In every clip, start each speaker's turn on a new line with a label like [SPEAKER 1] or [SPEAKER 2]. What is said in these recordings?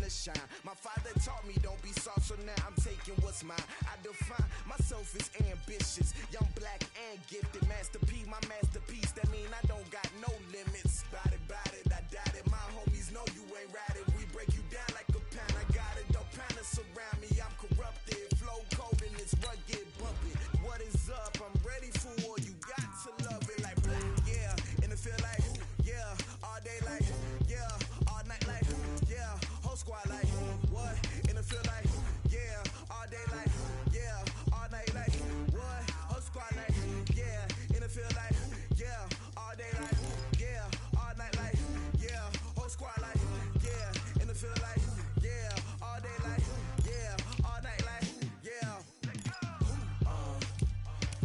[SPEAKER 1] to shine. My father taught me don't be soft, so now I'm taking what's mine. I define myself as ambitious, young, black, and gifted. Master P, my masterpiece. That mean I don't got no limits. Bout it, I doubt it. My homies know you ain't ratted. We break you down like a pan. I got it, don't panic surround me. I'm corrupted, flow cold and it's rugged, bumpy. What is up? I'm ready for war. You got to love it like black, yeah. And it feel like, yeah. All day like, yeah. All night like, yeah. Whole squad like, what? And it feel like, yeah. All day like, yeah. All night like, what? Whole squad like, yeah. And it feel like, yeah. All day like, yeah. All night like, yeah. Whole squad like, yeah. And it feel like, yeah. All day like, yeah. All night like, yeah.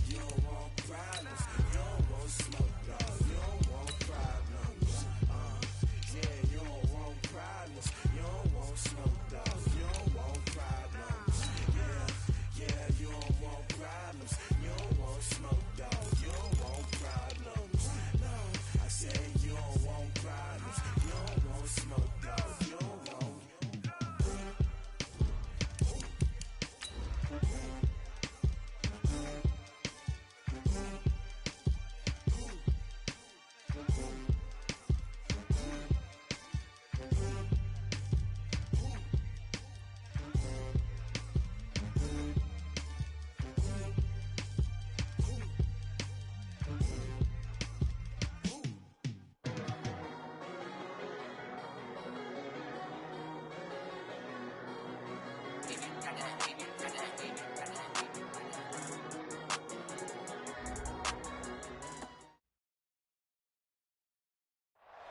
[SPEAKER 1] You don't want problems. You don't want smoke, dog. You don't want problems. Yeah, you don't want problems. You don't want smoke, dog. You don't want problems. Yeah, you don't want problems. You don't want smoke, dog. You don't want problems. No, I say you don't want problems. You don't want smoke, dog. You don't want.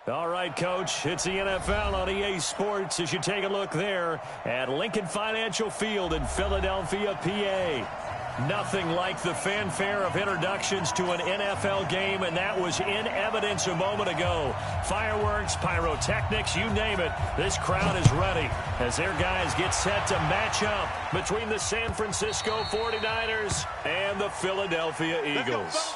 [SPEAKER 2] All right, Coach, it's the NFL on EA Sports as you take a look there at Lincoln Financial Field in Philadelphia, PA. Nothing like the fanfare of introductions to an NFL game, and that was in evidence a moment ago. Fireworks, pyrotechnics, you name it. This crowd is ready as their guys get set to match up between the San Francisco 49ers and the Philadelphia Eagles.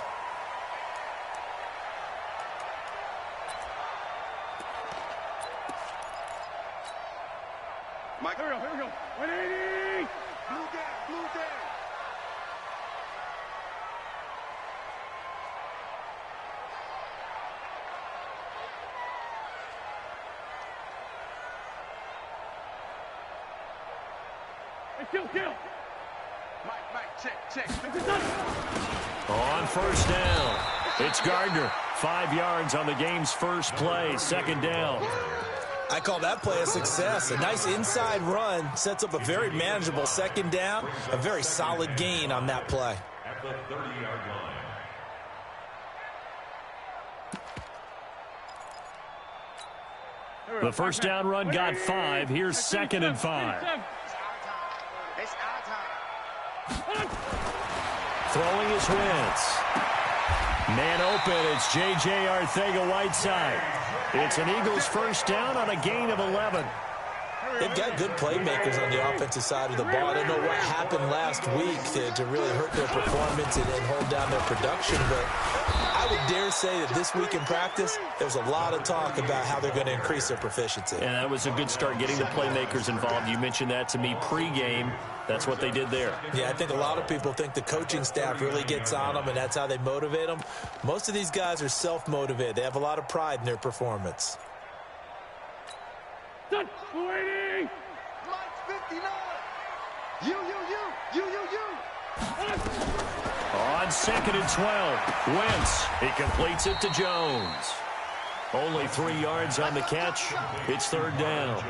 [SPEAKER 3] Mike, here we go. 180! Blue down. Hey, kill. Mike, check.
[SPEAKER 2] On first down, it's Gardner. 5 yards on the game's first play, second down.
[SPEAKER 4] I call that play a success. A nice inside run sets up a very manageable second down. A very solid gain on that play.
[SPEAKER 5] At the 30-yard line.
[SPEAKER 2] The first down run got 5. Here's second and 5.
[SPEAKER 3] It's our time.
[SPEAKER 2] Throwing his Wentz. Man open, it's J.J. Arcega-Whiteside. It's an Eagles first down on a gain of 11.
[SPEAKER 4] They've got good playmakers on the offensive side of the ball. I don't know what happened last week to really hurt their performance and hold down their production, but I would dare say that this week in practice, there's a lot of talk about how they're going to increase their proficiency.
[SPEAKER 2] And that was a good start getting the playmakers involved. You mentioned that to me pregame. That's what they did there.
[SPEAKER 4] Yeah, I think a lot of people think the coaching staff really gets on them, and that's how they motivate them. Most of these guys are self-motivated. They have a lot of pride in their performance.
[SPEAKER 3] Done. 280! Mike, 59! You.
[SPEAKER 2] On second and 12, Wentz. He completes it to Jones. Only 3 yards on the catch. It's third down.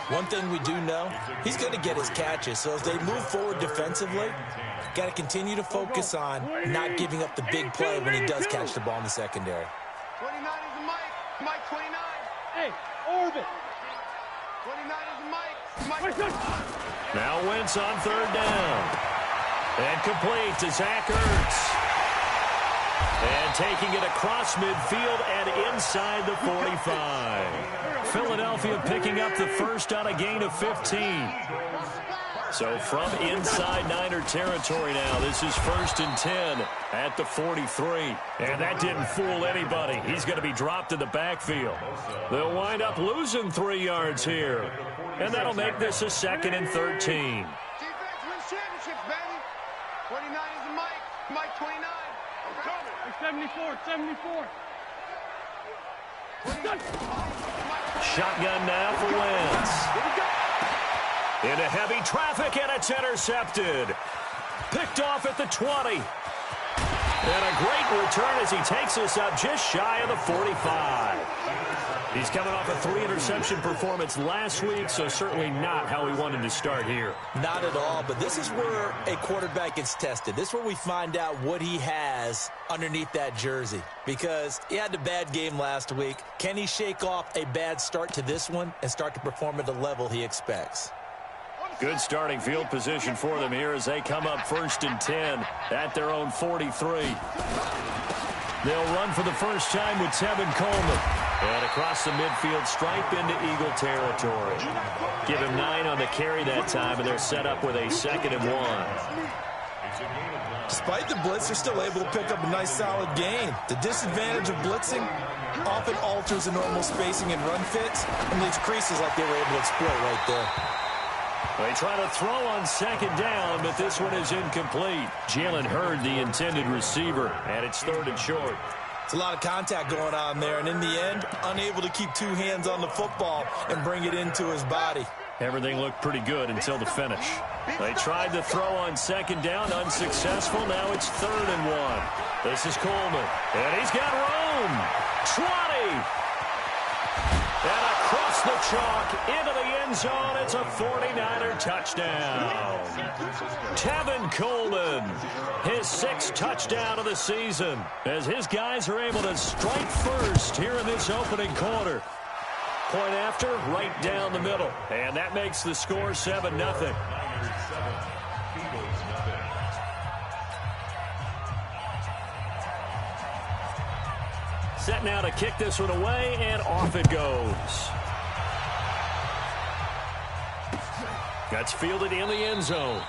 [SPEAKER 4] One thing we do know, he's going to get his catches. So as they move forward defensively, got to continue to focus on not giving up the big play when he does catch the ball in the secondary.
[SPEAKER 3] 29 is a Mike. Mike, 29. Hey, orbit. 29 is a Mike.
[SPEAKER 2] Now Wentz on third down. And complete to Zach Ertz. And taking it across midfield and inside the 45. Philadelphia picking up the first on a gain of 15. So from inside Niner territory now, this is 1st and 10 at the 43. And that didn't fool anybody. He's going to be dropped in the backfield. They'll wind up losing 3 yards here. and that'll make this a 2nd and 13.
[SPEAKER 3] Defense wins championships, baby. 29 is the Mike. Mike 29. I'm coming. 74, 74.
[SPEAKER 2] Shotgun now for Wentz. Into heavy traffic, and it's intercepted. Picked off at the 20. And a great return as he takes us up just shy of the 45. He's coming off a 3-interception performance last week, so certainly not how he wanted to start here.
[SPEAKER 4] Not at all, but this is where a quarterback gets tested. This is where we find out what he has underneath that jersey, because he had a bad game last week. Can he shake off a bad start to this one and start to perform at the level he expects?
[SPEAKER 2] Good starting field position for them here as they come up 1st and 10 at their own 43. They'll run for the first time with Tevin Coleman. And across the midfield stripe into Eagle territory. Give him 9 on the carry that time, and they're set up with a 2nd and 1.
[SPEAKER 4] Despite the blitz, they're still able to pick up a nice solid gain. The disadvantage of blitzing often alters the normal spacing and run fits and leaves creases like they were able to exploit right there.
[SPEAKER 2] They try to throw on 2nd down, but this one is incomplete. Jalen Hurd, the intended receiver, and it's 3rd and short.
[SPEAKER 4] It's a lot of contact going on there, and in the end, unable to keep 2 hands on the football and bring it into his body.
[SPEAKER 2] Everything looked pretty good until the finish. They tried to throw on 2nd down, unsuccessful. Now it's 3rd and 1. This is Coleman, and he's got room. 20. And across the chalk into the end zone. It's a 49er touchdown. Tevin Coleman, his 6th touchdown of the season, as his guys are able to strike first here in this opening quarter. Point after, right down the middle. And that makes the score 7-0. Set now to kick this one away, and off it goes. That's fielded in the end zone.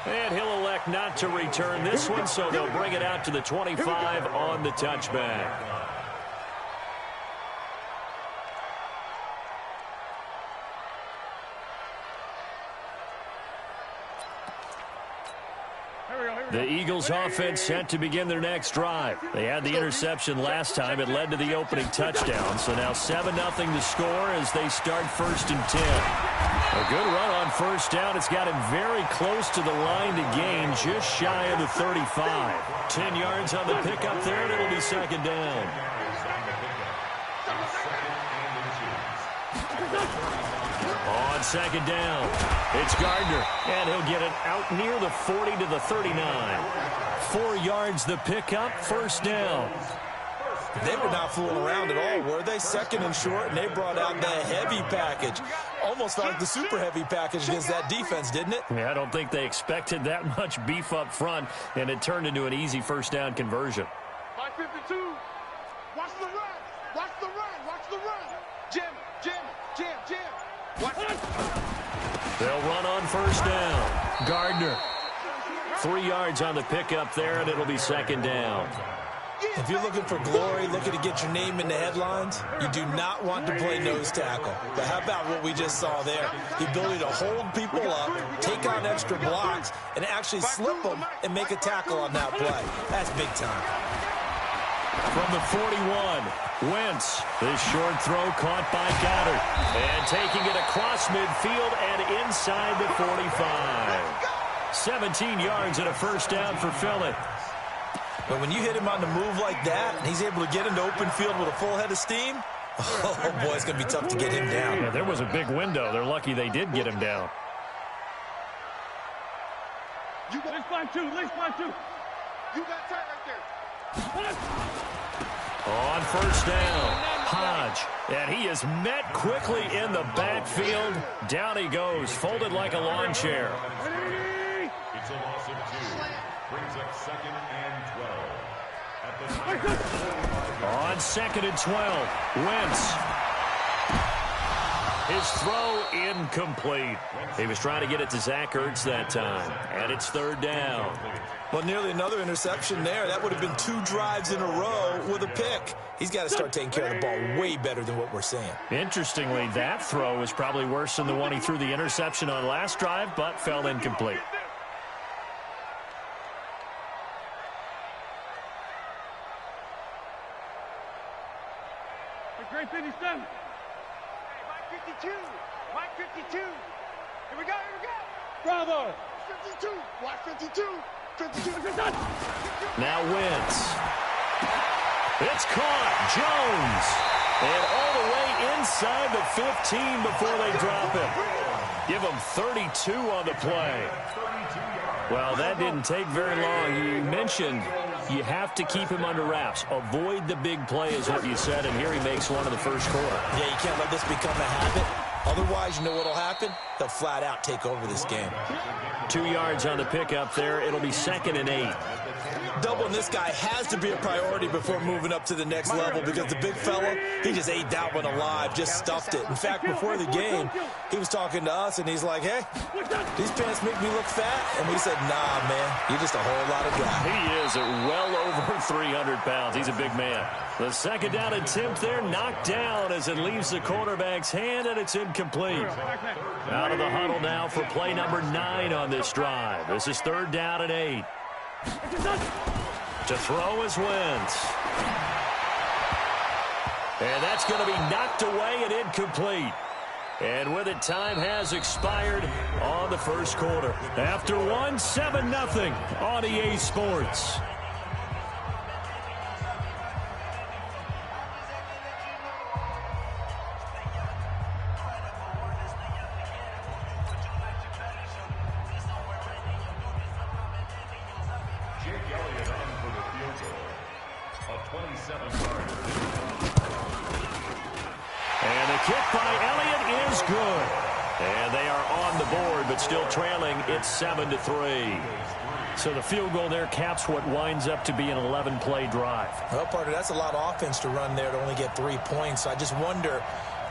[SPEAKER 2] And he'll elect not to return this one, so they'll bring it out to the 25 on the touchback. The Eagles offense set to begin their next drive. They had the interception last time. It led to the opening touchdown. So now 7-0 the score as they start 1st and 10. A good run on 1st down. It's got him very close to the line to gain, just shy of the 35. 10 yards on the pickup there, and it'll be 2nd down. On 2nd down, it's Gardner, and he'll get it out near the 40 to the 39. 4 yards the pickup, 1st down.
[SPEAKER 4] They were not fooling around at all, were they? 2nd and short, and they brought out the heavy package. Almost like the super heavy package against that defense, didn't it?
[SPEAKER 2] Yeah, I don't think they expected that much beef up front, and it turned into an easy 1st down conversion.
[SPEAKER 3] 552. Watch the run. Watch the run. Watch the run. Jim. Watch it.
[SPEAKER 2] They'll run on 1st down. Gardner. 3 yards on the pickup there, and it'll be 2nd down.
[SPEAKER 4] If you're looking for glory, looking to get your name in the headlines, you do not want to play nose tackle. But how about what we just saw there? The ability to hold people up, take on extra blocks, and actually slip them and make a tackle on that play. That's big time.
[SPEAKER 2] From the 41, Wentz. This short throw caught by Goddard. And taking it across midfield and inside the 45. 17 yards and a 1st down for Philly.
[SPEAKER 4] But when you hit him on the move like that, and he's able to get into open field with a full head of steam, oh boy, it's going to be tough to get him down.
[SPEAKER 2] Yeah, there was a big window. They're lucky they did get him down.
[SPEAKER 3] You got this line 2. You got tight right there.
[SPEAKER 2] On 1st down, Hodge. And he is met quickly in the backfield. Down he goes, folded like a lawn chair.
[SPEAKER 5] It's a loss of 2. Brings up 2nd and 12.
[SPEAKER 2] On 2nd and 12, Wentz. His throw incomplete. He was trying to get it to Zach Ertz that time, and it's third down.
[SPEAKER 4] Well, nearly another interception there. That would have been 2 drives in a row with a pick. He's got to start taking care of the ball way better than what we're seeing.
[SPEAKER 2] Interestingly, that throw was probably worse than the one he threw the interception on last drive, but fell incomplete.
[SPEAKER 3] Great 57. Hey, Mike 52. Mike 52. Here we go. Bravo. 52. Watch 52. 52.
[SPEAKER 2] Now Wentz. It's caught. Jones. And all the way inside the 15 before they drop him. Give him 32 on the play. Well, that didn't take very long. You mentioned you have to keep him under wraps. Avoid the big play is what you said, and here he makes one in the first quarter.
[SPEAKER 4] Yeah, you can't let this become a habit. Otherwise, you know what will happen? They'll flat out take over this game.
[SPEAKER 2] 2 yards on the pickup there. It'll be 2nd and 8.
[SPEAKER 4] Doubling this guy has to be a priority before moving up to the next level because the big fella, he just ate that one alive, just stuffed it. In fact, before the game, he was talking to us, and he's like, hey, these pants make me look fat. And we said, nah, man, you're just a whole lot of guy.
[SPEAKER 2] He is at well over 300 pounds. He's a big man. The 2nd down attempt there knocked down as it leaves the quarterback's hand, and it's incomplete. Out of the huddle now for play number 9 on this drive. This is 3rd down and 8. To throw is Wentz. And that's going to be knocked away and incomplete. And with it, time has expired on the first quarter. After one, 7-0 on EA Sports. And the kick by Elliott is good. And they are on the board, but still trailing. It's 7-3. So the field goal there caps what winds up to be an 11-play drive.
[SPEAKER 4] Well, partner, that's a lot of offense to run there to only get 3 points. So I just wonder,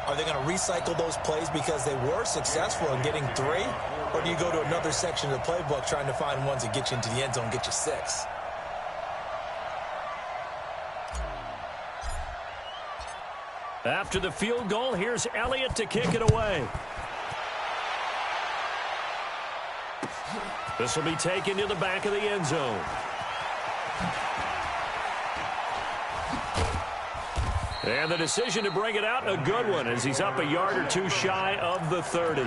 [SPEAKER 4] are they going to recycle those plays because they were successful in getting 3? Or do you go to another section of the playbook trying to find ones that get you into the end zone, get you 6?
[SPEAKER 2] After the field goal, here's Elliott to kick it away. This will be taken to the back of the end zone. And the decision to bring it out, a good one, as he's up a yard or 2 shy of the 30.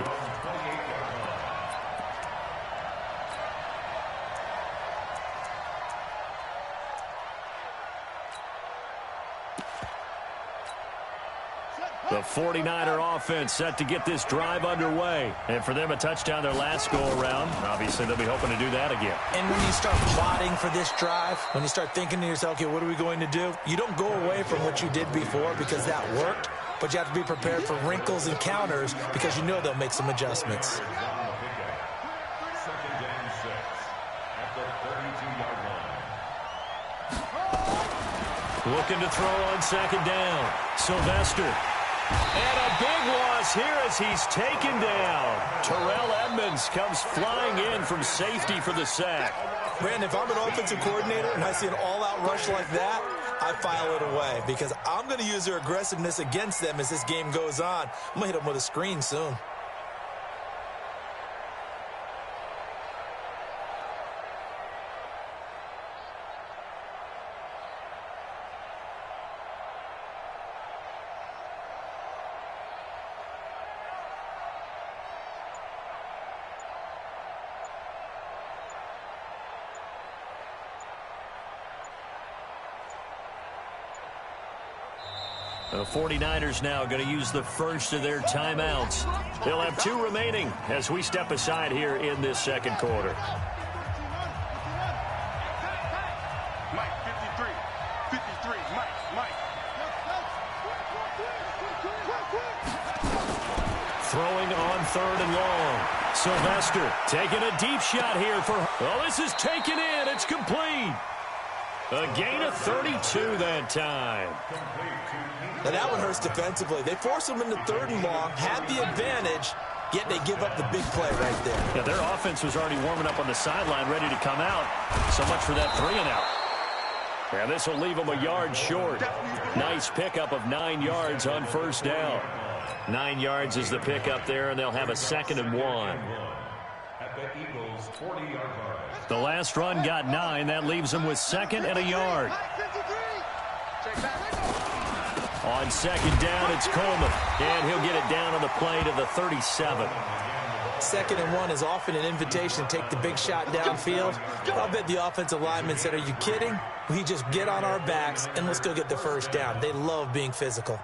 [SPEAKER 2] The 49er offense set to get this drive underway. And for them, a touchdown their last go-around. Obviously, they'll be hoping to do that again.
[SPEAKER 4] And when you start plotting for this drive, when you start thinking to yourself, okay, what are we going to do? You don't go away from what you did before because that worked, but you have to be prepared for wrinkles and counters because you know they'll make some adjustments.
[SPEAKER 2] Looking to throw on 2nd down. Sylvester. And a big loss here as he's taken down. Terrell Edmonds comes flying in from safety for the sack.
[SPEAKER 4] Brandon, if I'm an offensive coordinator and I see an all-out rush like that, I file it away because I'm going to use their aggressiveness against them as this game goes on. I'm going to hit them with a screen soon.
[SPEAKER 2] The 49ers now going to use the first of their timeouts. They'll have 2 remaining as we step aside here in this 2nd quarter.
[SPEAKER 3] Mike 53. 53. Mike.
[SPEAKER 2] Throwing on 3rd and long. Sylvester taking a deep shot here for... Oh, this is taken in. It's complete. A gain of 32 that time.
[SPEAKER 4] Now that one hurts defensively. They force them into 3rd and long, had the advantage, yet they give up the big play right there.
[SPEAKER 2] Yeah, their offense was already warming up on the sideline, ready to come out. So much for that 3-and-out. And this will leave them a yard short. Nice pickup of 9 yards on 1st down. 9 yards is the pickup there, and they'll have a 2nd and 1.
[SPEAKER 5] At the Eagles' 40-yard line.
[SPEAKER 2] The last run got 9. That leaves them with 2nd and a yard. On 2nd down, it's Coleman. And he'll get it down on the play to the 37.
[SPEAKER 4] 2nd and 1 is often an invitation to take the big shot downfield. I'll bet the offensive lineman said, are you kidding? We just get on our backs and let's go get the 1st down. They love being physical.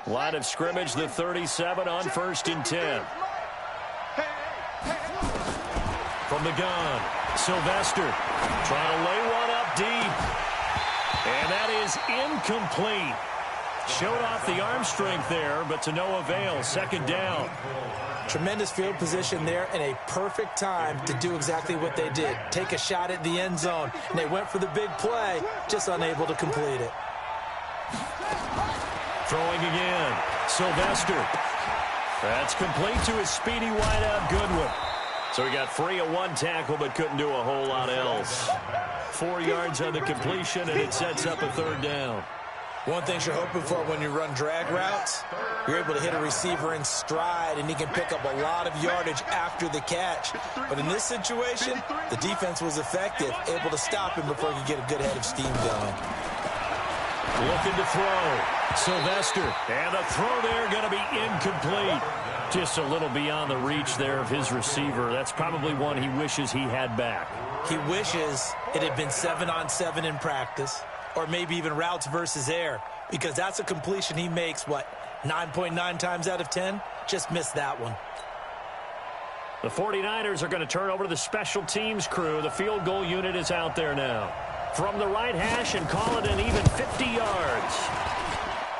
[SPEAKER 2] Line of scrimmage, the 37 on 1st and 10. From the gun, Sylvester trying to lay one up deep. And that is incomplete. Showed off the arm strength there, but to no avail. 2nd down.
[SPEAKER 4] Tremendous field position there and a perfect time to do exactly what they did. Take a shot at the end zone. And they went for the big play, just unable to complete it.
[SPEAKER 2] Throwing again. Sylvester. That's complete to his speedy wideout, Goodwin. So he got free of 1 tackle, but couldn't do a whole lot else. 4 yards on the completion, and it sets up a 3rd down.
[SPEAKER 4] One thing you're hoping for when you run drag routes, you're able to hit a receiver in stride, and he can pick up a lot of yardage after the catch. But in this situation, the defense was effective, able to stop him before he could get a good head of steam going.
[SPEAKER 2] Looking to throw. Sylvester. And the throw there going to be incomplete. Just a little beyond the reach there of his receiver. That's probably one he wishes he had back.
[SPEAKER 4] He wishes it had been 7-on-7 in practice, or maybe even routes versus air, because that's a completion he makes, 9.9 times out of 10? Just missed that one.
[SPEAKER 2] The 49ers are going to turn over to the special teams crew. The field goal unit is out there now. From the right hash and call it an even 50 yards.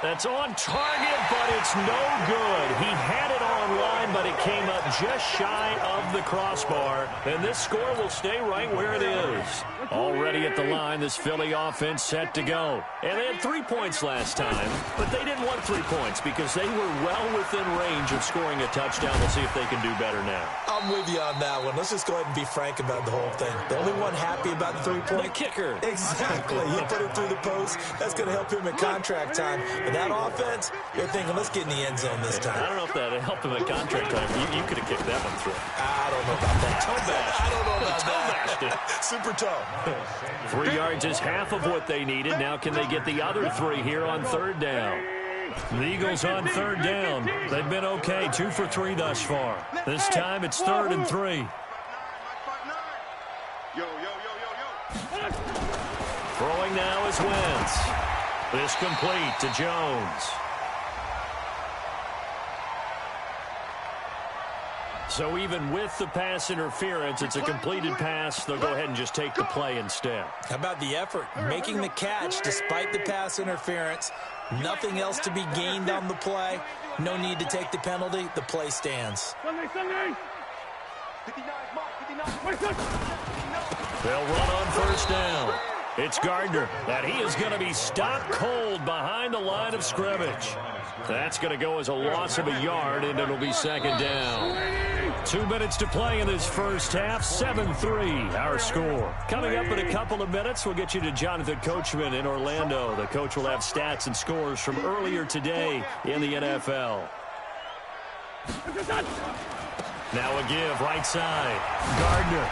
[SPEAKER 2] That's on target, but it's no good. He had it on line, but it came up just shy of the crossbar. And this score will stay right where it is. Already at the line, this Philly offense set to go. And they had 3 points last time, but they didn't want 3 points because they were well within range of scoring a touchdown. We'll see if they can do better now.
[SPEAKER 4] I'm with you on that one. Let's just go ahead and be frank about the whole thing. The only one happy about the 3-point.
[SPEAKER 2] The kicker.
[SPEAKER 4] Exactly. He put it through the post. That's going to help him at contract time. But that offense, you're thinking, let's get in the end zone this time.
[SPEAKER 2] I don't know if that helped him at contract time. You could have kicked that one through.
[SPEAKER 4] I don't know about that.
[SPEAKER 2] Toe bashed.
[SPEAKER 4] I don't know about
[SPEAKER 2] toe bashed it.
[SPEAKER 4] Super toe.
[SPEAKER 2] 3 yards is half of what they needed. Now can they get the other 3 here on 3rd down? The Eagles on 3rd down. They've been okay, 2 for 3 thus far. This time it's 3rd and 3. Throwing now is Wentz. This complete to Jones. So even with the pass interference, it's a completed pass. They'll go ahead and just take the play instead.
[SPEAKER 4] How about the effort? Making the catch despite the pass interference. Nothing else to be gained on the play. No need to take the penalty. The play stands.
[SPEAKER 2] They'll run on 1st down. It's Gardner, and he is going to be stopped cold behind the line of scrimmage. That's going to go as a loss of a yard, and it'll be 2nd down. 2 minutes to play in this first half, 7-3 our score. Coming up in a couple of minutes, we'll get you to Jonathan Coachman in Orlando. The coach will have stats and scores from earlier today in the NFL. Now a give, right side. Gardner.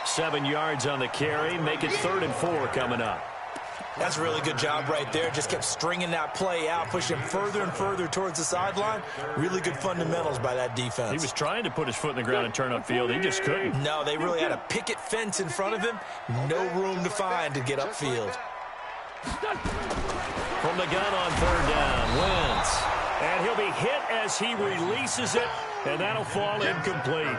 [SPEAKER 2] 7 yards on the carry. Make it 3rd and 4 coming up.
[SPEAKER 4] That's a really good job right there. Just kept stringing that play out, pushing him further and further towards the sideline. Really good fundamentals by that defense.
[SPEAKER 2] He was trying to put his foot in the ground and turn upfield. He just couldn't.
[SPEAKER 4] No, they really had a picket fence in front of him. No room to find to get upfield.
[SPEAKER 2] From the gun on 3rd down, Wentz. And he'll be hit as he releases it, and that'll fall incomplete.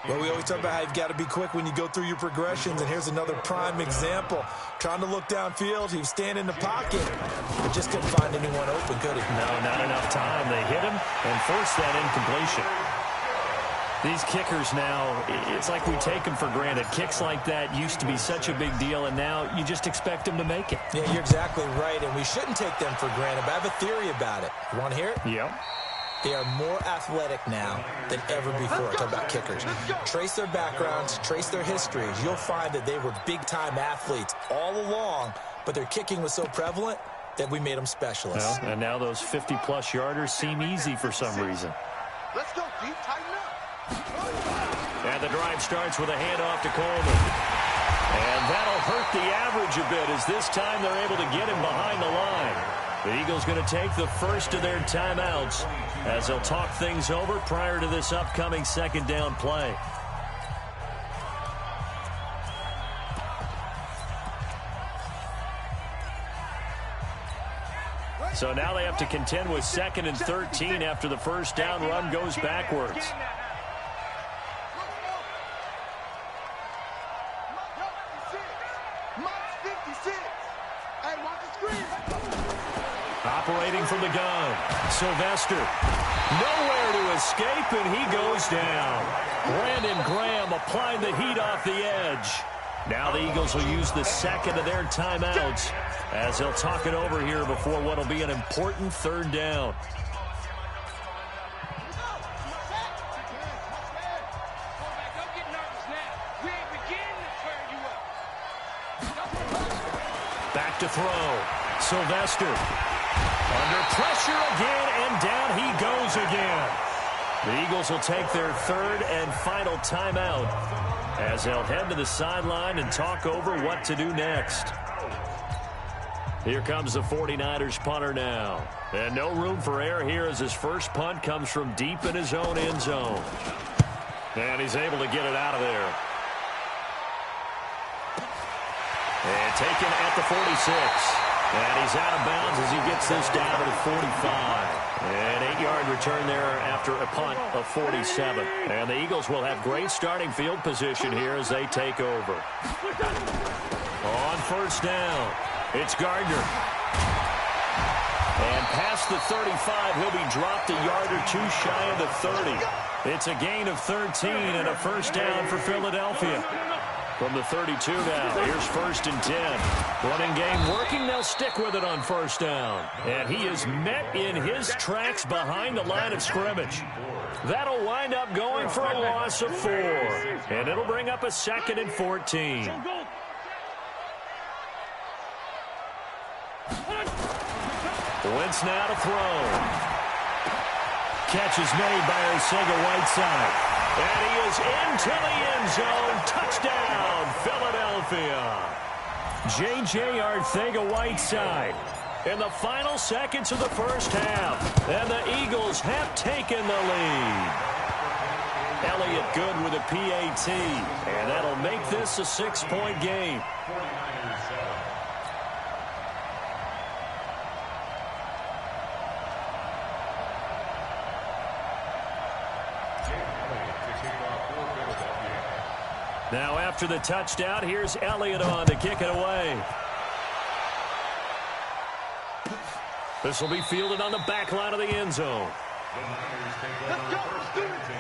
[SPEAKER 4] Well, we always talk about how you've got to be quick when you go through your progressions, and here's another prime example. Trying to look downfield, he was standing in the pocket, but just couldn't find anyone open, could he?
[SPEAKER 2] No, not enough time. They hit him and forced that incompletion. These kickers now, it's like we take them for granted. Kicks like that used to be such a big deal, and now you just expect them to make it.
[SPEAKER 4] Yeah, you're exactly right, and we shouldn't take them for granted, but I have a theory about it. You want to hear it?
[SPEAKER 2] Yep.
[SPEAKER 4] They are more athletic now than ever before. Talk about kickers. Trace their backgrounds, trace their histories. You'll find that they were big-time athletes all along, but their kicking was so prevalent that we made them specialists.
[SPEAKER 2] Well, and now those 50-plus yarders seem easy for some reason.
[SPEAKER 3] Let's go, deep, tighten up.
[SPEAKER 2] And the drive starts with a handoff to Coleman. And that'll hurt the average a bit as this time they're able to get him behind the line. The Eagles going to take the first of their timeouts as they'll talk things over prior to this upcoming second down play. So now they have to contend with 2nd and 13 after the first down run goes backwards. Operating from the gun, Sylvester. Nowhere to escape, and he goes down. Brandon Graham applying the heat off the edge. Now the Eagles will use the second of their timeouts as they'll talk it over here before what will be an important third down. Back to throw. Sylvester. Under pressure again, and down he goes again. The Eagles will take their third and final timeout as they'll head to the sideline and talk over what to do next. Here comes the 49ers punter now. And no room for error here as his first punt comes from deep in his own end zone. And he's able to get it out of there. And taken at the 46. And he's out of bounds as he gets this down to the 45. An 8-yard return there after a punt of 47. And the Eagles will have great starting field position here as they take over. On first down, it's Gardner. And past the 35, he'll be dropped a yard or two shy of the 30. It's a gain of 13 and a first down for Philadelphia. From the 32 now, here's 1st and 10. Running game working, they'll stick with it on first down. And he is met in his tracks behind the line of scrimmage. That'll wind up going for a loss of 4. And it'll bring up a 2nd and 14. Wentz now to throw. Catch is made by Arcega-Whiteside. And he is into the end zone. Touchdown, Philadelphia. J.J. Arcega-Whiteside in the final seconds of the first half. And the Eagles have taken the lead. Elliott good with a PAT. And that'll make this a 6-point game. Now after the touchdown, here's Elliott on to kick it away. This will be fielded on the back line of the end zone.
[SPEAKER 5] The Niners take over first and 10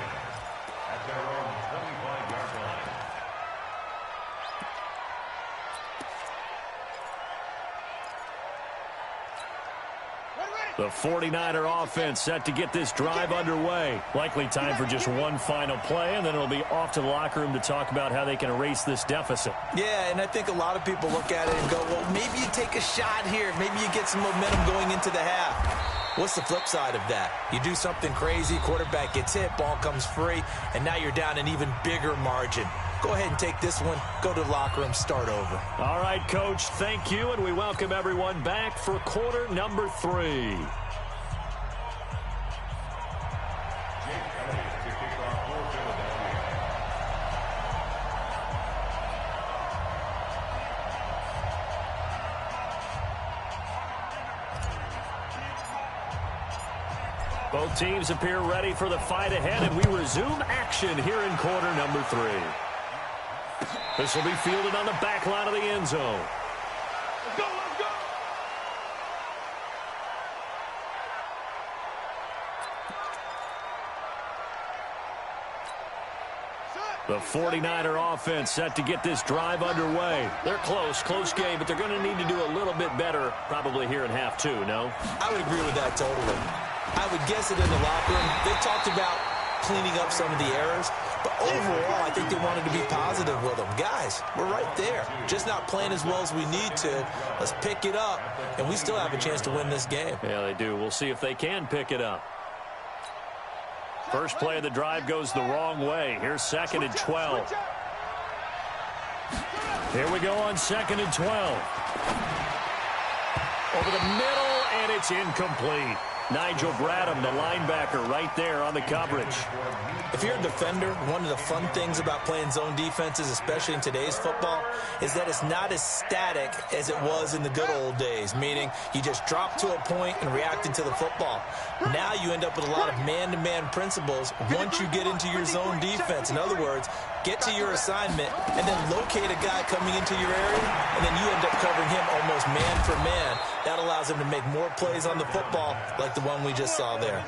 [SPEAKER 5] at their own 25-yard line.
[SPEAKER 2] The 49er offense set to get this drive underway. Likely time for just one final play, and then it'll be off to the locker room to talk about how they can erase this deficit.
[SPEAKER 4] Yeah, and I think a lot of people look at it and go, well, maybe you take a shot here. Maybe you get some momentum going into the half. What's the flip side of that? You do something crazy, quarterback gets hit, ball comes free, and now you're down an even bigger margin. Go ahead and take this one, go to the locker room, start over.
[SPEAKER 2] All right, Coach, thank you, and we welcome everyone back for quarter number 3. Both teams appear ready for the fight ahead, and we resume action here in quarter number 3. This will be fielded on the back line of the end zone.
[SPEAKER 3] Let's go, let's go!
[SPEAKER 2] The 49er offense set to get this drive underway. They're close game, but they're going to need to do a little bit better probably here in half 2, no?
[SPEAKER 4] I would agree with that totally. I would guess it in the locker room. They talked about cleaning up some of the errors, but overall, I think they wanted to be positive with them. Guys, we're right there. Just not playing as well as we need to. Let's pick it up, and we still have a chance to win this game.
[SPEAKER 2] Yeah, they do. We'll see if they can pick it up. First play of the drive goes the wrong way. Here's 2nd and 12. Here we go on 2nd and 12. Over the middle, and it's incomplete. Nigel Bradham, the linebacker, right there on the coverage.
[SPEAKER 4] If you're a defender, one of the fun things about playing zone defenses, especially in today's football, is that it's not as static as it was in the good old days, meaning you just drop to a point and react into the football. Now you end up with a lot of man-to-man principles once you get into your zone defense. In other words, get to your assignment and then locate a guy coming into your area, and then you end up covering him almost man for man. That allows him to make more plays on the football like the one we just saw there.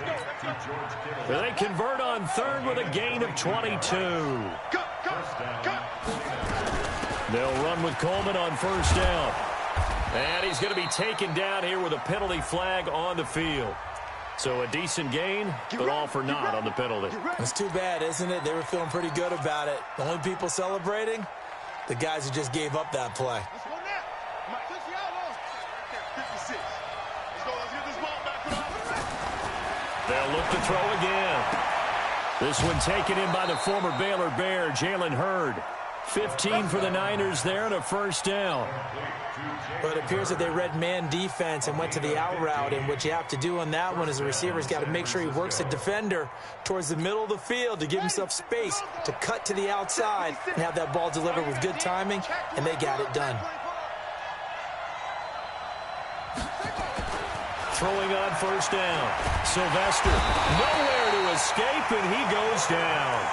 [SPEAKER 2] They convert on 3rd with a gain of 22. They'll run with Coleman on 1st down. And he's going to be taken down here with a penalty flag on the field. So a decent gain, but all for naught on the penalty.
[SPEAKER 4] It's too bad, isn't it? They were feeling pretty good about it. The only people celebrating, the guys who just gave up that play.
[SPEAKER 2] They'll look to throw again. This one taken in by the former Baylor Bear, Jalen Hurd. 15 for the Niners there and a 1st down.
[SPEAKER 4] But it appears that they read man defense and went to the out route, and what you have to do on that one is the receiver's got to make sure he works the defender towards the middle of the field to give himself space to cut to the outside and have that ball delivered with good timing, and they got it done.
[SPEAKER 2] Throwing on 1st down. Sylvester, nowhere to escape, and he goes down.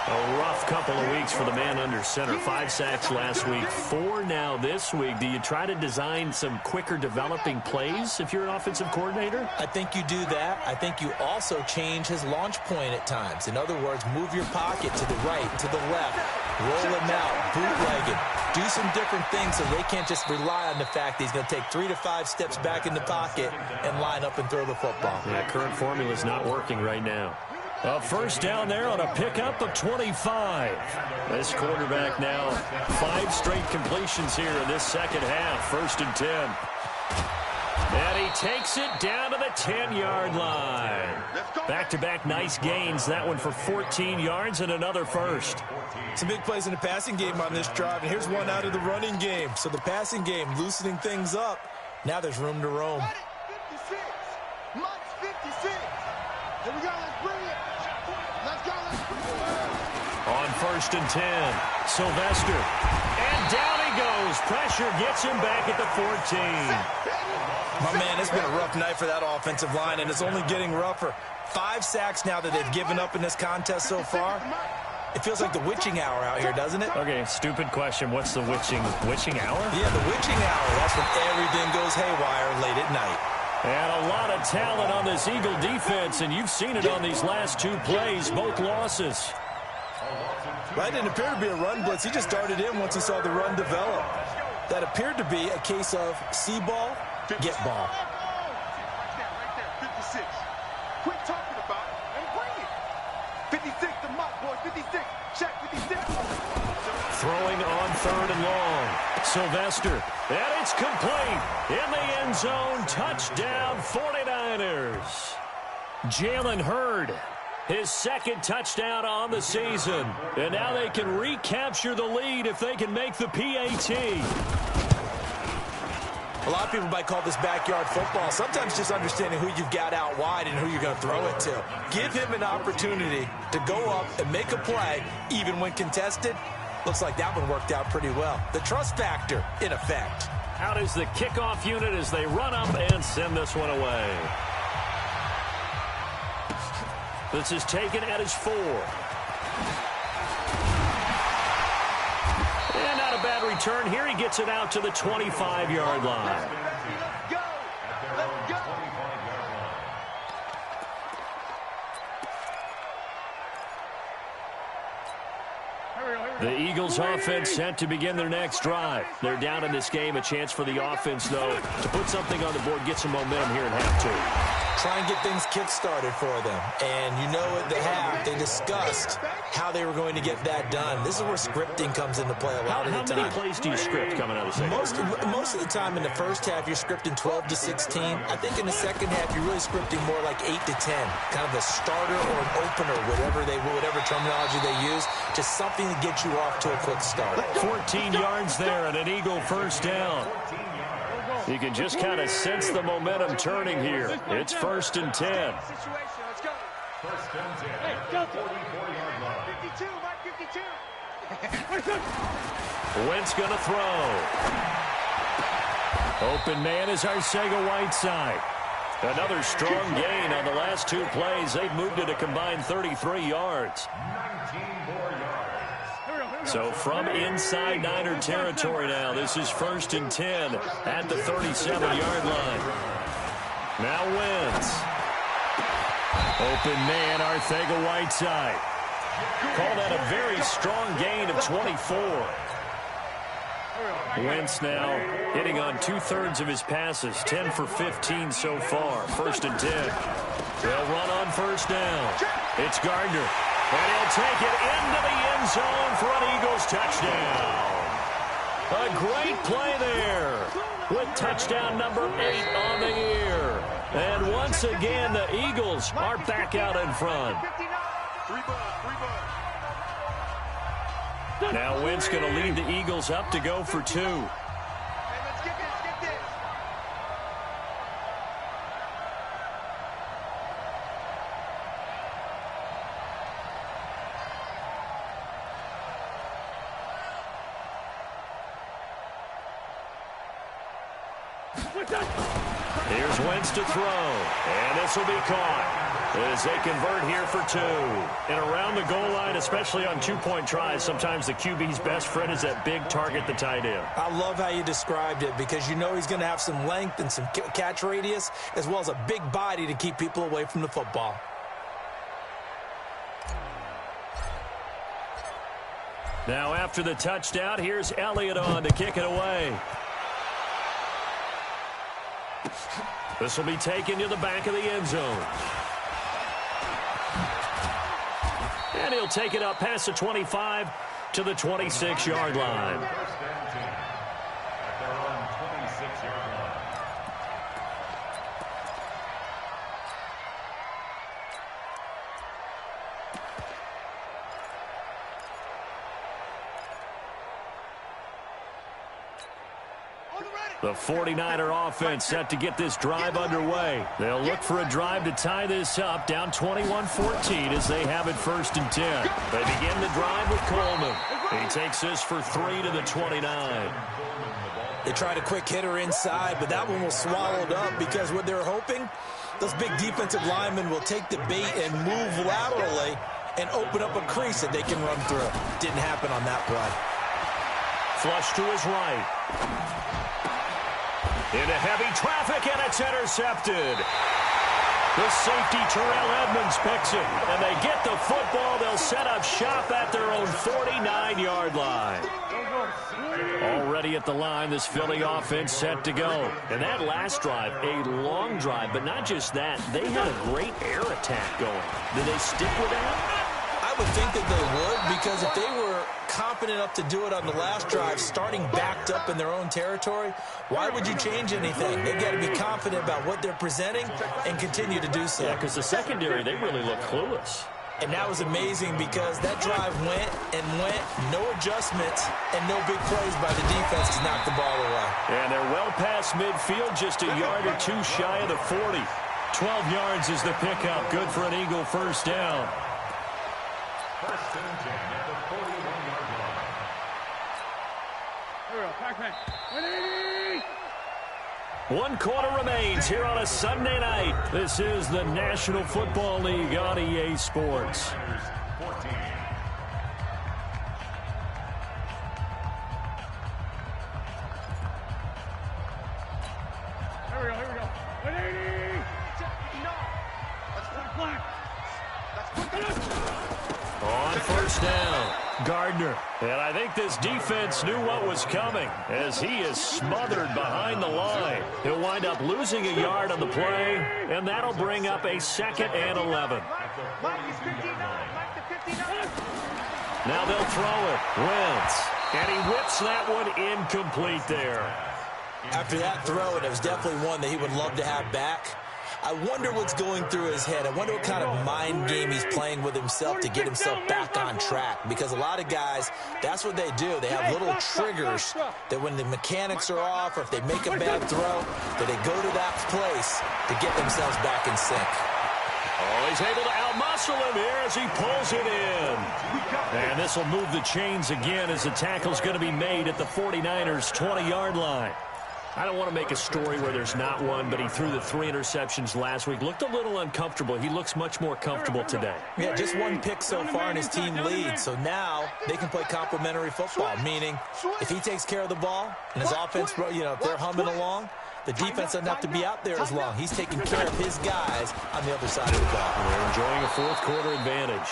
[SPEAKER 2] A rough couple of weeks for the man under center. 5 sacks last week, 4 now this week. Do you try to design some quicker developing plays if you're an offensive coordinator?
[SPEAKER 4] I think you do that. I think you also change his launch point at times. In other words, move your pocket to the right, to the left, roll him out, bootleg him. Do some different things so they can't just rely on the fact that he's going to take 3 to 5 steps back in the pocket and line up and throw the football.
[SPEAKER 2] Yeah, current formula is not working right now. A 1st down there on a pickup of 25. This quarterback now 5 straight completions here in this 2nd half. 1st and 10. And he takes it down to the 10-yard line. Back-to-back nice gains. That one for 14 yards and another 1st.
[SPEAKER 4] Some big plays in the passing game on this drive, and here's one out of the running game. So the passing game loosening things up. Now there's room to roam.
[SPEAKER 3] 56. Mike's 56. Here we go. Let's bring it. Let's go. Let's bring it.
[SPEAKER 2] On 1st and 10, Sylvester. And down he goes. Pressure gets him back at the 14.
[SPEAKER 4] My man, it's been a rough night for that offensive line, and it's only getting rougher. 5 sacks now that they've given up in this contest so far. It feels like the witching hour out here, doesn't it?
[SPEAKER 2] Okay, stupid question. What's the witching hour?
[SPEAKER 4] Yeah, the witching hour. That's when everything goes haywire late at night.
[SPEAKER 2] And a lot of talent on this Eagle defense, and you've seen it on these last 2 plays, both losses.
[SPEAKER 4] That didn't appear to be a run blitz. He just darted in once he saw the run develop. That appeared to be a case of see ball, get ball.
[SPEAKER 3] Right there, 56. Quit talking about it and bring it. 56 to Mike, boy. 56. Check 56.
[SPEAKER 2] Throwing on 3rd and long. Sylvester. And it's complete. In the end zone. Touchdown 49ers. Jalen Hurd. His 2nd touchdown on the season. And now they can recapture the lead if they can make the PAT.
[SPEAKER 4] A lot of people might call this backyard football. Sometimes just understanding who you've got out wide and who you're going to throw it to. Give him an opportunity to go up and make a play, even when contested. Looks like that one worked out pretty well. The trust factor, in effect.
[SPEAKER 2] Out is the kickoff unit as they run up and send this one away. This is taken at his 4. And not a bad return here. He gets it out to the 25-yard line. The Eagles offense set to begin their next drive. They're down in this game. A chance for the offense, though, to put something on the board, get some momentum here in half 2.
[SPEAKER 4] Try and get things kick-started for them. And you know at the half, they discussed how they were going to get that done. This is where scripting comes into play a lot of the time.
[SPEAKER 2] How many plays do you script coming out of the second?
[SPEAKER 4] Most of the time in the first half, you're scripting 12 to 16. I think in the second half, you're really scripting more like 8 to 10. Kind of a starter or an opener, whatever terminology they use. Just something to get you off to a quick start.
[SPEAKER 2] 14 yards there and an Eagle first down. You can just kind of sense the momentum turning here. It's 1st and 10.
[SPEAKER 3] Let's go.
[SPEAKER 5] 1st and 10. Hey, 44-yard line.
[SPEAKER 3] 52, Mike 52.
[SPEAKER 2] Wentz going to throw. Open man is Arcega-Whiteside. Another strong gain on the last 2 plays. They've moved it a combined 33 yards.
[SPEAKER 5] 19 more yards.
[SPEAKER 2] So from inside Niner territory now, this is 1st and 10 at the 37-yard line. Now Wentz. Open man, Arcega-Whiteside. Call that a very strong gain of 24. Wentz now hitting on 2/3 of his passes, 10 for 15 so far. 1st and 10. They'll run on 1st down. It's Gardner. And he'll take it into the end zone for an Eagles touchdown. A great play there with touchdown number 8 on the year. And once again, the Eagles are back out in front. Now Wentz going to lead the Eagles up to go for 2. Here's Wentz to throw, and this will be caught as they convert here for 2. And around the goal line, especially on 2-point tries, sometimes the QB's best friend is that big target, the tight end.
[SPEAKER 4] I love how you described it because you know he's going to have some length and some catch radius as well as a big body to keep people away from the football.
[SPEAKER 2] Now after the touchdown, here's Elliott on to kick it away. This will be taken to the back of the end zone. And he'll take it up past the 25 to the 26-yard line.
[SPEAKER 5] 1st and 10 at their own 26-yard line.
[SPEAKER 2] The 49er offense set to get this drive underway. They'll look for a drive to tie this up, down 21-14 as they have it 1st and 10. They begin the drive with Coleman. He takes this for 3 to the 29.
[SPEAKER 4] They tried a quick hitter inside, but that one was swallowed up because what they're hoping, those big defensive linemen will take the bait and move laterally and open up a crease that they can run through. Didn't happen on that play.
[SPEAKER 2] Flush to his right. Into heavy traffic, and it's intercepted. The safety, Terrell Edmonds, picks it, and they get the football. They'll set up shop at their own 49-yard line. Already at the line, this Philly offense set to go. And that last drive, a long drive, but not just that. They had a great air attack going. Did they stick with that?
[SPEAKER 4] I would think that they would, because if they were confident enough to do it on the last drive, starting backed up in their own territory, why would you change anything? They've got to be confident about what they're presenting and continue to do so.
[SPEAKER 2] Yeah, because the secondary, they really look clueless.
[SPEAKER 4] And that was amazing because that drive went and went, no adjustments, and no big plays by the defense to knock the ball away.
[SPEAKER 2] And they're well past midfield, just a yard or two shy of the 40. 12 yards is the pickup. Good for an Eagle first down.
[SPEAKER 5] 1st and 10 at the 41-yard line.
[SPEAKER 3] 180.
[SPEAKER 2] 1 quarter remains here on a Sunday night. This is the National Football League on EA Sports.
[SPEAKER 5] 14.
[SPEAKER 3] Here we go. 180. No. That's black.
[SPEAKER 2] On first down, Gardner. And I think this defense knew what was coming as he is smothered behind the line. He'll wind up losing a yard on the play, and that'll bring up a 2nd and 11.
[SPEAKER 3] Mike is 59. Mike to 59.
[SPEAKER 2] Now they'll throw it. Wentz. And he whips that one incomplete there.
[SPEAKER 4] After that throw, and it was definitely one that he would love to have back. I wonder what's going through his head. I wonder what kind of mind game he's playing with himself to get himself back on track. Because a lot of guys, that's what they do. They have little triggers that when the mechanics are off or if they make a bad throw, that they go to that place to get themselves back in sync.
[SPEAKER 2] Oh, he's able to outmuscle him here as he pulls it in. And this will move the chains again as the tackle's going to be made at the 49ers' 20-yard line. I don't want to make a story where there's not one, but he threw the 3 interceptions last week. Looked a little uncomfortable. He looks much more comfortable today.
[SPEAKER 4] Yeah, just 1 pick so far and his team leads. So now they can play complementary football, meaning if he takes care of the ball and his offense, if they're humming along, the defense doesn't have to be out there as long. He's taking care of his guys on the other side of the ball.
[SPEAKER 2] They're enjoying a 4th quarter advantage.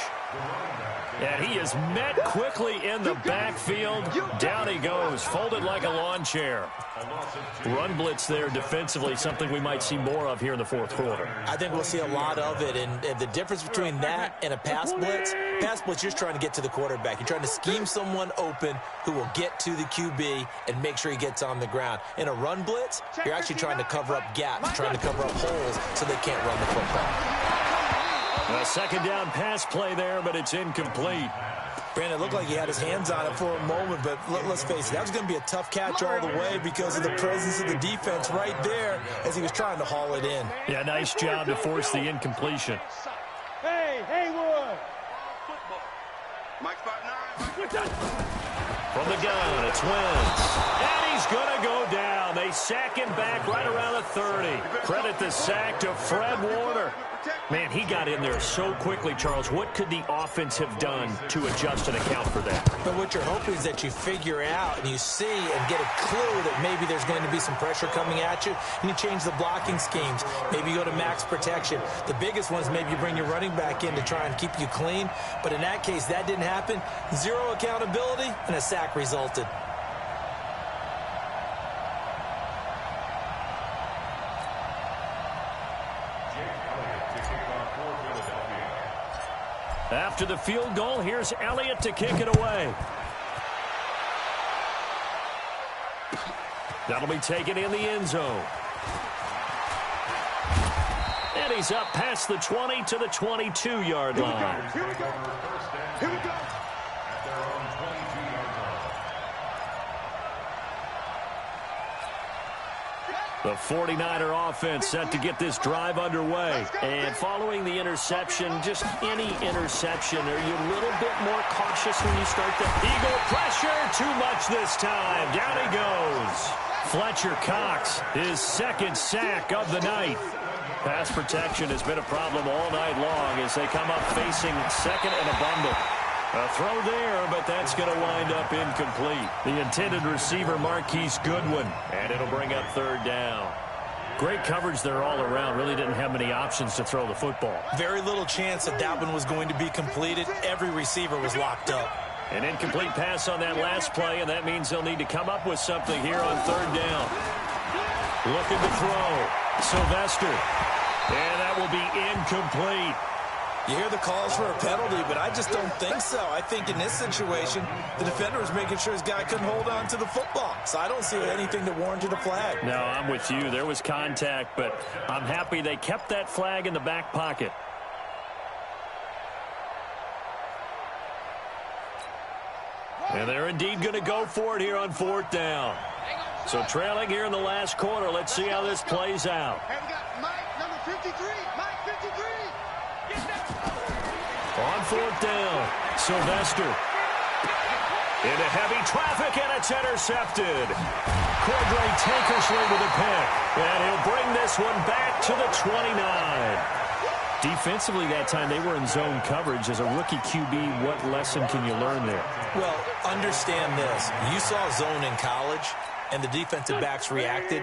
[SPEAKER 2] And he is met quickly in the backfield. Down he goes, folded like a lawn chair. Run blitz there defensively, something we might see more of here in the 4th quarter.
[SPEAKER 4] I think we'll see a lot of it, and the difference between that and a pass blitz, you're just trying to get to the quarterback. You're trying to scheme someone open who will get to the QB and make sure he gets on the ground. In a run blitz, you're actually trying to cover up gaps, trying to cover up holes so they can't run the football.
[SPEAKER 2] A 2nd down pass play there, but it's incomplete.
[SPEAKER 4] Brandon, it looked like he had his hands on it for a moment, but let's face it, that was going to be a tough catch all the way because of the presence of the defense right there as he was trying to haul it in.
[SPEAKER 2] Yeah, nice job to force the incompletion.
[SPEAKER 3] Hey, Haywood. Mike spot 9.
[SPEAKER 2] From the gun, it's Wentz. And he's going to go down. They sack him back right around the 30. Credit the sack to Fred Warner. Man, he got in there so quickly, Charles. What could the offense have done to adjust and account for that?
[SPEAKER 4] But what you're hoping is that you figure out and you see and get a clue that maybe there's going to be some pressure coming at you, and you change the blocking schemes. Maybe you go to max protection. The biggest one is maybe you bring your running back in to try and keep you clean. But in that case, that didn't happen. 0 accountability, and a sack resulted.
[SPEAKER 2] After the field goal, here's Elliott to kick it away. That'll be taken in the end zone. And he's up past the 20 to the 22-yard line.
[SPEAKER 3] Here we go.
[SPEAKER 5] At their own 22-yard line.
[SPEAKER 2] The 49er offense set to get this drive underway. And following the interception, just any interception, are you a little bit more cautious when you start the Eagle pressure? Too much this time. Down he goes. Fletcher Cox, his 2nd sack of the night. Pass protection has been a problem all night long as they come up facing 2nd and a bundle. A throw there, but that's going to wind up incomplete. The intended receiver, Marquise Goodwin, and it'll bring up 3rd down. Great coverage there all around. Really didn't have many options to throw the football.
[SPEAKER 4] Very little chance that one was going to be completed. Every receiver was locked up.
[SPEAKER 2] An incomplete pass on that last play, and that means they'll need to come up with something here on 3rd down. Looking to throw. Sylvester. And that will be incomplete.
[SPEAKER 4] You hear the calls for a penalty, but I just don't think so. I think in this situation, the defender was making sure his guy couldn't hold on to the football. So I don't see anything that warranted a flag.
[SPEAKER 2] No, I'm with you. There was contact, but I'm happy they kept that flag in the back pocket. And they're indeed going to go for it here on 4th down. So trailing here in the last quarter. Let's see how this plays out.
[SPEAKER 3] Hey, we got Mike, number 53. Mike, 53.
[SPEAKER 2] On 4th down, Sylvester. Into heavy traffic, and it's intercepted. Cordray Tankersley with a pick, and he'll bring this one back to the 29. Defensively that time, they were in zone coverage. As a rookie QB, what lesson can you learn there?
[SPEAKER 4] Well, understand this. You saw zone in college, and the defensive backs reacted,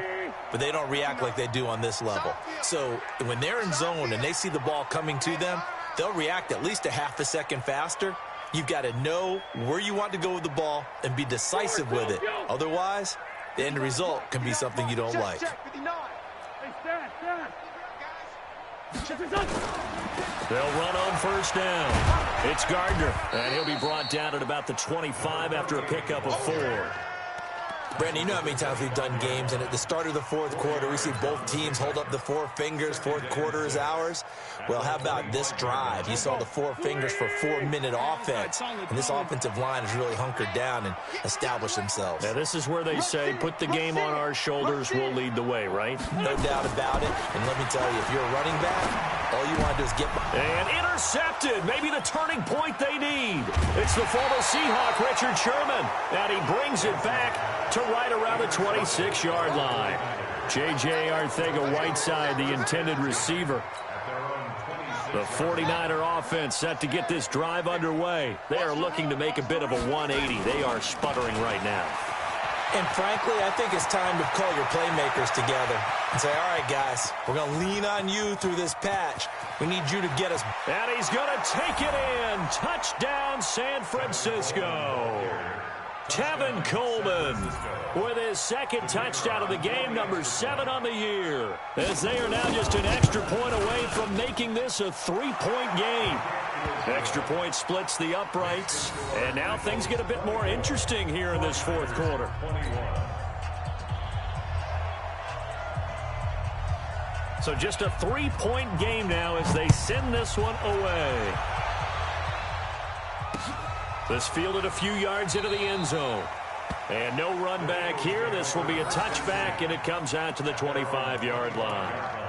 [SPEAKER 4] but they don't react like they do on this level. So when they're in zone and they see the ball coming to them, they'll react at least a half a second faster. You've got to know where you want to go with the ball and be decisive with it. Otherwise, the end result can be something you don't like.
[SPEAKER 2] They'll run on first down. It's Gardner, and he'll be brought down at about the 25 after a pickup of 4.
[SPEAKER 4] Brandon, you know how many times we've done games, and at the start of the fourth quarter, we see both teams hold up the 4 fingers, fourth quarter is ours. Well, how about this drive? You saw the 4 fingers for 4-minute offense, and this offensive line has really hunkered down and established themselves.
[SPEAKER 2] Now, this is where they say, put the game on our shoulders, we'll lead the way, right?
[SPEAKER 4] No doubt about it, and let me tell you, if you're a running back, all you want to do is get...
[SPEAKER 2] And intercepted, maybe the turning point they need. It's the former Seahawk, Richard Sherman, and he brings it back to right around the 26-yard line. J.J. Arcega-Whiteside, the intended receiver. The 49er offense set to get this drive underway. They are looking to make a bit of a 180. They are sputtering right now.
[SPEAKER 4] And frankly, I think it's time to call your playmakers together and say, all right, guys, we're going to lean on you through this patch. We need you to get us.
[SPEAKER 2] And he's going to take it in. Touchdown, San Francisco. Tevin Coleman with his second touchdown of the game, number 7 on the year, as they are now just an extra point away from making this a 3-point game. Extra point splits the uprights, and now things get a bit more interesting here in this fourth quarter. So just a 3-point game now as they send this one away. This fielded a few yards into the end zone. And no run back here. This will be a touchback, and it comes out to the 25-yard line.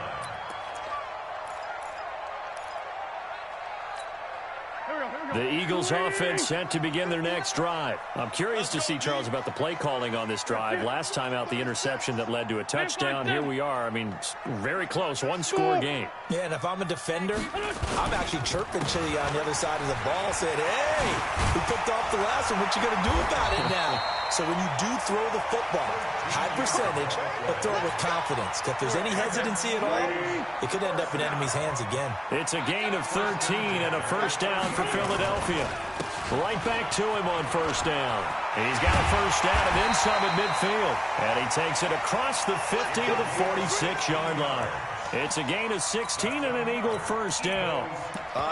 [SPEAKER 2] The Eagles offense set to begin their next drive. I'm curious to see, Charles, about the play calling on this drive. Last time out, the interception that led to a touchdown. Here we are. I mean, very close, 1-score game.
[SPEAKER 4] Yeah, and if I'm a defender, I'm actually chirping Chili on the other side of the ball, saying, hey, we picked off the last one. What you going to do about it now? So when you do throw the football, high percentage, but throw it with confidence. If there's any hesitancy at all, it could end up in enemy's hands again.
[SPEAKER 2] It's a gain of 13 and a first down for Philadelphia. Right back to him on first down. He's got a first down and then some at midfield. And he takes it across the 50 to the 46-yard line. It's a gain of 16 and an Eagle first down.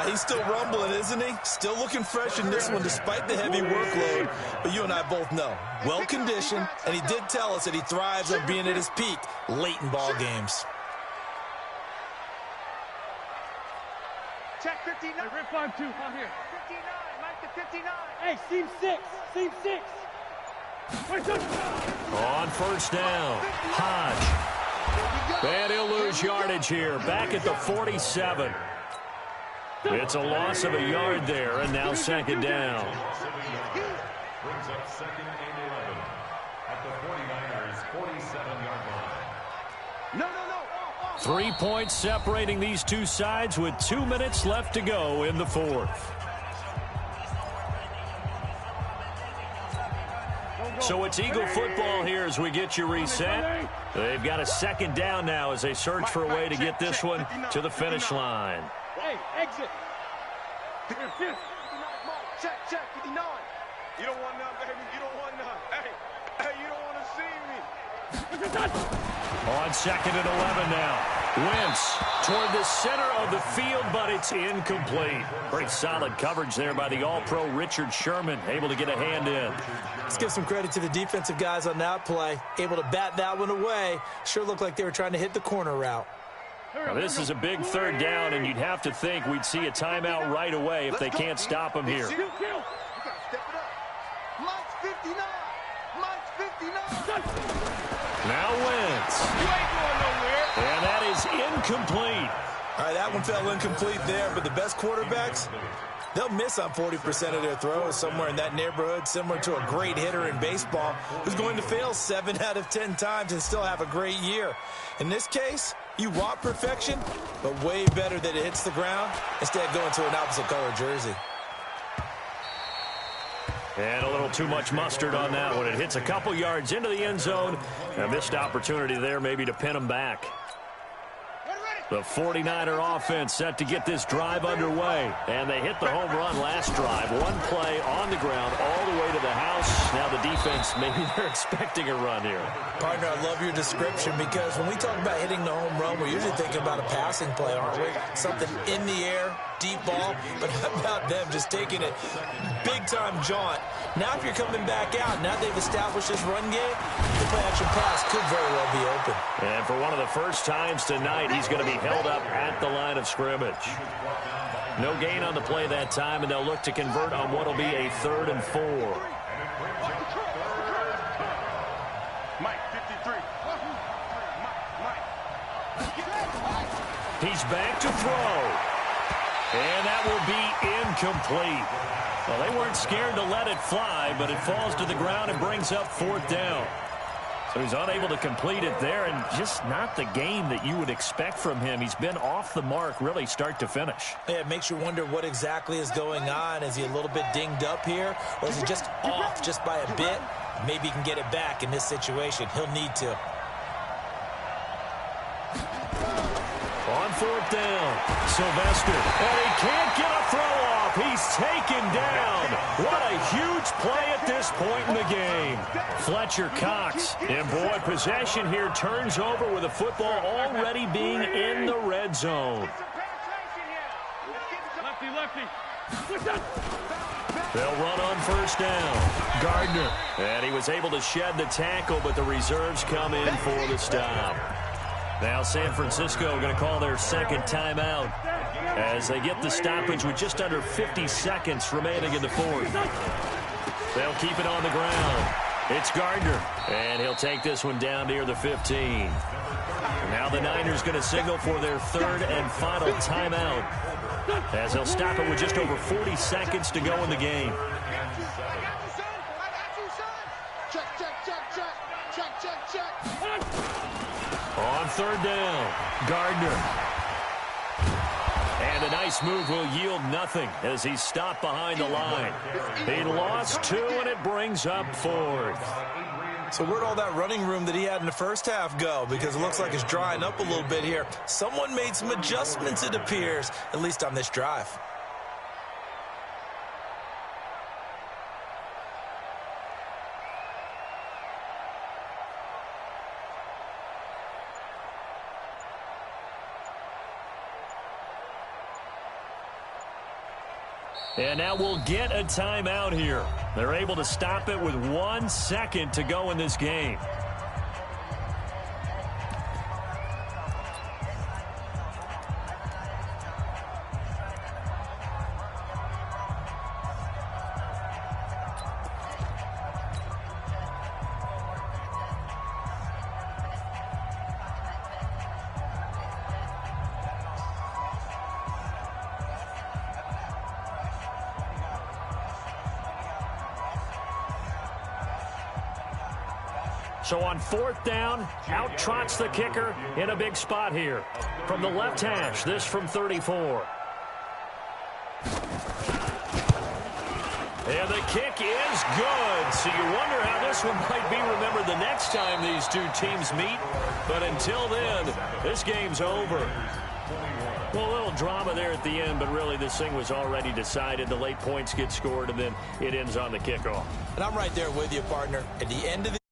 [SPEAKER 4] He's still rumbling, isn't he? Still looking fresh in this one despite the heavy workload. But you and I both know, well-conditioned, and he did tell us that he thrives on being at his peak late in ball games.
[SPEAKER 3] Check 59. Rip 5-2, out here. 59, Mike to 59. Hey, seam 6, seam 6.
[SPEAKER 2] On first down, Hodge. And he'll lose yardage here, back at the 47. It's a loss of a yard there, and now second down.
[SPEAKER 5] Brings up second and 11 at the 49ers' 47-yard line.
[SPEAKER 3] No.
[SPEAKER 2] 3 points separating these two sides with 2 minutes left to go in the fourth. So it's Eagle football here as we get you reset. They've got a second down now as they search for a way to get this one to the finish line.
[SPEAKER 3] Hey, exit. Check, 59. You don't want none, baby. You don't want none. Hey, you don't want to see me.
[SPEAKER 2] On second and 11 now. Wentz toward the center of the field, but it's incomplete. Pretty solid coverage there by the All-Pro Richard Sherman, able to get a hand in.
[SPEAKER 4] Let's give some credit to the defensive guys on that play. Able to bat that one away. Sure looked like they were trying to hit the corner route.
[SPEAKER 2] Now, this is a big third down, and you'd have to think we'd see a timeout right away if they can't stop him here.
[SPEAKER 3] You got to step it up. Mike's 59. Mike's 59.
[SPEAKER 2] Now Wentz.
[SPEAKER 3] You ain't going nowhere.
[SPEAKER 2] And that is incomplete.
[SPEAKER 4] All right, that one fell incomplete there, but the best quarterbacks, They'll miss on 40% of their throws, somewhere in that neighborhood, similar to a great hitter in baseball who's going to fail 7 out of 10 times and still have a great year. In this case, you want perfection, but way better that it hits the ground instead of going to an opposite color jersey.
[SPEAKER 2] And a little too much mustard on that one. It hits a couple yards into the end zone. A missed opportunity there maybe to pin them back. The 49er offense set to get this drive underway. And they hit the home run last drive. One play on the ground all the way to the house. Now the defense, maybe they're expecting a run here.
[SPEAKER 4] Partner, I love your description because when we talk about hitting the home run, we're usually thinking about a passing play, aren't we? Something in the air, deep ball. But how about them just taking it big-time jaunt? Now if you're coming back out, now they've established this run game, the play-action pass could very well be open.
[SPEAKER 2] And for one of the first times tonight, he's going to be held up at the line of scrimmage. No gain on the play that time, and they'll look to convert on what will be a 3rd and 4.
[SPEAKER 3] Mike, 53.
[SPEAKER 2] He's back to throw. And that will be incomplete. Well, they weren't scared to let it fly, but it falls to the ground and brings up 4th down. So he's unable to complete it there, and just not the game that you would expect from him. He's been off the mark really start to finish.
[SPEAKER 4] Yeah, it makes you wonder what exactly is going on. Is he a little bit dinged up here, or is he just off just by a bit? Maybe he can get it back in this situation. He'll need to.
[SPEAKER 2] On 4th down, Sylvester, and he can't get a throw off. He's taken down. What a huge play at this point in the game. Fletcher Cox, and boy, possession here turns over with the football already being in the red zone. They'll run on 1st down. Gardner, and he was able to shed the tackle, but the reserves come in for the stop. Now San Francisco going to call their 2nd timeout as they get the stoppage with just under 50 seconds remaining in the 4th. They'll keep it on the ground. It's Gardner, and he'll take this one down near the 15. Now the Niners going to signal for their 3rd and final timeout as they'll stop it with just over 40 seconds to go in the game. On 3rd down, Gardner. And a nice move will yield nothing as he's stopped behind the line. He lost 2, and it brings up 4th.
[SPEAKER 4] So where'd all that running room that he had in the first half go? Because it looks like it's drying up a little bit here. Someone made some adjustments, it appears, at least on this drive.
[SPEAKER 2] And now we'll get a timeout here. They're able to stop it with 1 second to go in this game. So on 4th down, out trots the kicker in a big spot here. From the left hash, this from 34. And the kick is good. So you wonder how this one might be remembered the next time these two teams meet. But until then, this game's over. Well, a little drama there at the end, but really this thing was already decided. The late points get scored, and then it ends on the kickoff.
[SPEAKER 4] And I'm right there with you, partner. At the end of the